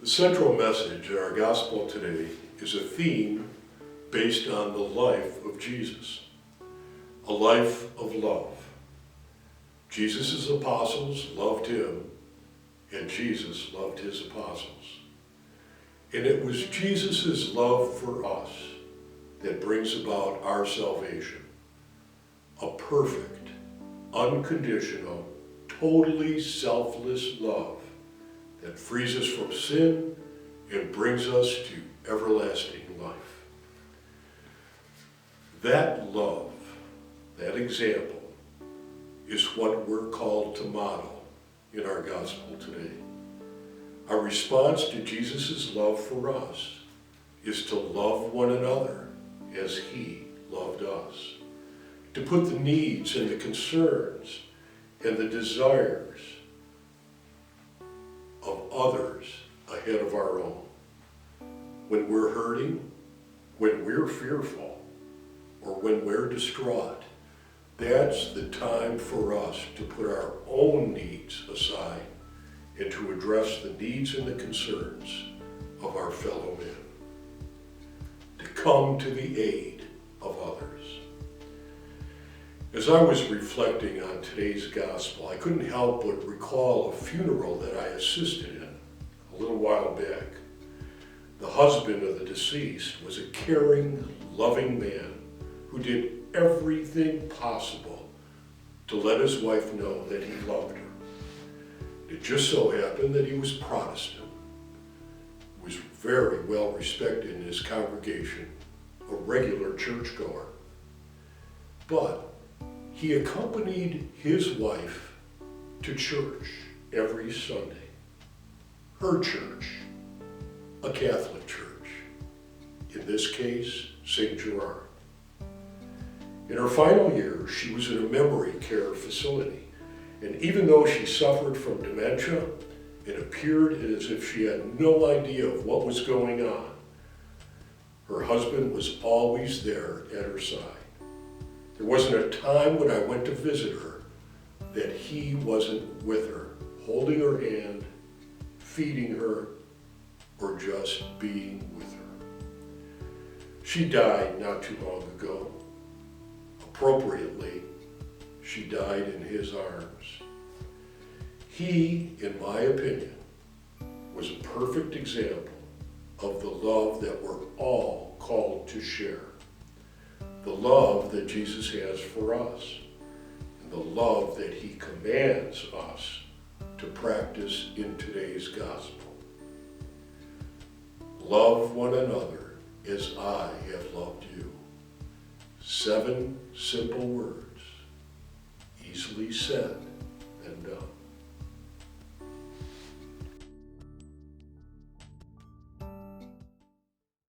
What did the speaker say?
The central message in our gospel today is a theme based on the life of Jesus, a life of love. Jesus' apostles loved him, and Jesus loved his apostles. And it was Jesus' love for us that brings about our salvation. A perfect, unconditional, totally selfless love that frees us from sin and brings us to everlasting life. That love, that example, is what we're called to model in our gospel today. Our response to Jesus' love for us is to love one another as he loved us, to put the needs and the concerns and the desires of others ahead of our own. When we're hurting, when we're fearful, or when we're distraught, that's the time for us to put our own needs aside and to address the needs and the concerns of our fellow men, to come to the aid of others. As I was reflecting on today's gospel, I couldn't help but recall a funeral that I assisted in a little while back. The husband of the deceased was a caring, loving man who did everything possible to let his wife know that he loved her. It just so happened that he was Protestant, was very well respected in his congregation, a regular churchgoer. But he accompanied his wife to church every Sunday. Her church, a Catholic church. In this case, St. Gerard. In her final years, she was in a memory care facility. And even though she suffered from dementia, it appeared as if she had no idea of what was going on. Her husband was always there at her side. There wasn't a time when I went to visit her that he wasn't with her, holding her hand, feeding her, or just being with her. She died not too long ago. Appropriately, she died in his arms. He, in my opinion, was a perfect example of the love that we're all called to share. The love that Jesus has for us, and the love that he commands us to practice in today's gospel. Love one another as I have loved you. 7 simple words, easily said and done.